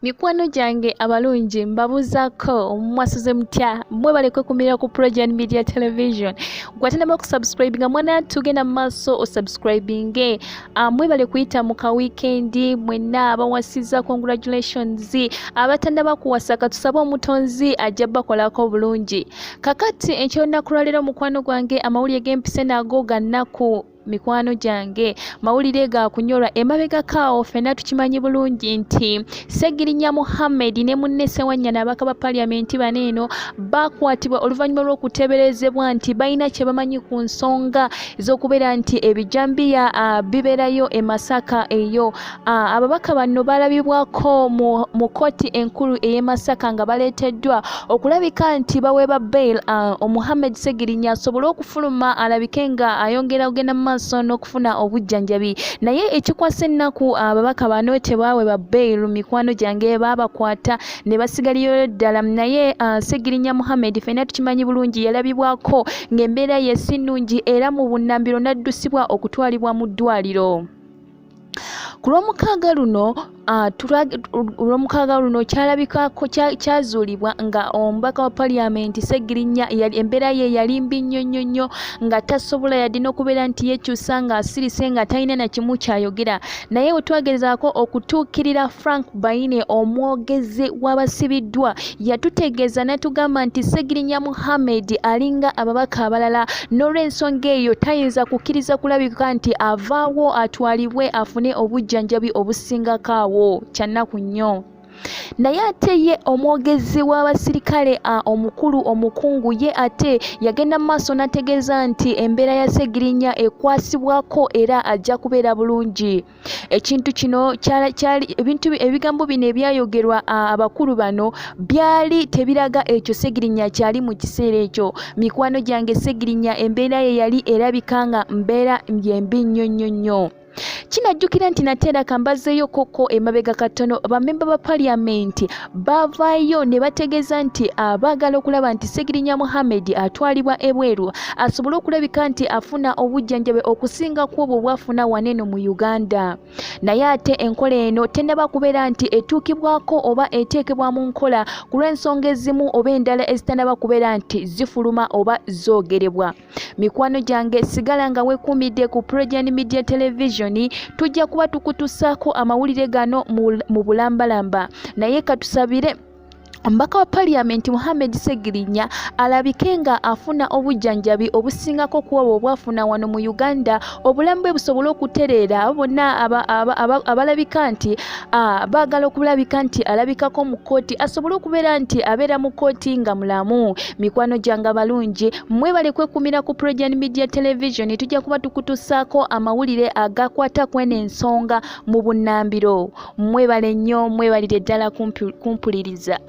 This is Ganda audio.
Mikwano gyange abalungi mbabuzaako mwasuze mutya mwebale kwekumira ku Project Media Television gwatanaba kusubscribe nga mwana tugenda maaso osubscribinge mwebale kuyita mu ka weekend mwenna abawasiza congratulations abatandaba kuwasaka tusaba omutonzi ajja bakolako bulungi kakati ekyolunaku lwaleero mukwano gwange amawulire g'empise nago gannaku mikwano gyange mawulire ga kunyolwa emabega kaawo fena tukimanyi bulungi nti Ssegirinya Muhammad ne munne Ssewanya n'abaka ba parliament baneeno bakwatibwa oluvannyuma lw'okuteeberezebwa nti balina kye bamanyi ku nsonga ez'okubeera nti ebijambiya bibeerayo e Masaka eyo ababaka bano balabibwako mu kkooti enkulu ey'e Masaka nga baleeteddwa okulabika nti baweeba bail Muhammad Ssegirinya asobole okufuluma alabike nga ayongera ogenda maaso n'okufuna obujjanjabi naye ekikwasa ennaku ababaka bano tebaaweebwa bail mikwano gyange baabakwata ne basigaliyo ddala naye Ssegirinya Muhammad fena tukimanyi bulungi yalabibwako ng'embeera ye si nnungi era mu bunnambiro n'addusibwa okutwalibwa mu ddwaliro. Ku lw'omukaaga luno kyalabikako kyazuulibwa nga omubaka wa parliament Ssegirinya embeera ye yali mbi nnyo nga tasobola yadde n'okubeera nti yekyusa nga asirise nga talina na kimu kyayogera naye bwe twagezaako okutuukirira Frank Baine omwogezi w'abasibiddwa yatutegeeza n'atugamba nti Ssegirinya Muhammad alinga ababaka abalala n'olw'ensonga eyo tayinza kukkiriza kulabika nti avaawo atwalibwe afune obujjanjabi obusingako awo kyannaku nnyo. Naye ate ye omwogezi w'abasirikale omukulu omukungu ye ate yagenda mu maaso n'ategeeza nti embeera ya Ssegirinya ekwasibwako era ajja kubeera bulungi. Ekintu kino ebigambo bino ebyayogerwa abakulu bano byali tebiraga ekyo Ssegirinya kyali mu kiseera ekyo. Mikwano gyange Ssegirinya embeera ye yali erabika nga mbeera mbi nnyo. Kinajjukira nti nateera kambazeeyo koko emabega katono bamemba ba parliament bavaayo ne bategeeza nti abaagala okulaba nti Ssegirinya Muhammad atwalibwa ebweru asobole okulabika nti afuna obujjanjabi okusinga ku obwo bwafuna waneeno mu Uganda. Naye ate enkola eno tennaba kubeera nti etuukibwako oba eteekebwa mu nkola ku lw'ensonga ezimu oba endala ezitannaba kubeera nti zifuluma oba zoogerebwa. Mikwano gyange sigala nga weekuumidde ku Project Media Television tujja kuba tukutusaako amawulire gano mu bulambalamba naye katusabire omubaka wa parliament Muhammad Ssegirinya alabike nga afuna obujjanjabi obusingako ku obwo obwafuna wano mu Uganda obulamu bwe busobole okutereera bonna abalabika nti baagala okulabika nti alabikako mu kkooti asobole okubeera nti abeera mu kkooti nga mulamu. Mikwano gyange abalungi mwebale kwekumira ku Project Media Television tujja kuba tukutusaako amawulire agakwata kweno ensonga mu bunnambiro. Mwebale nnyo mwebalire ddala kumpuliriza.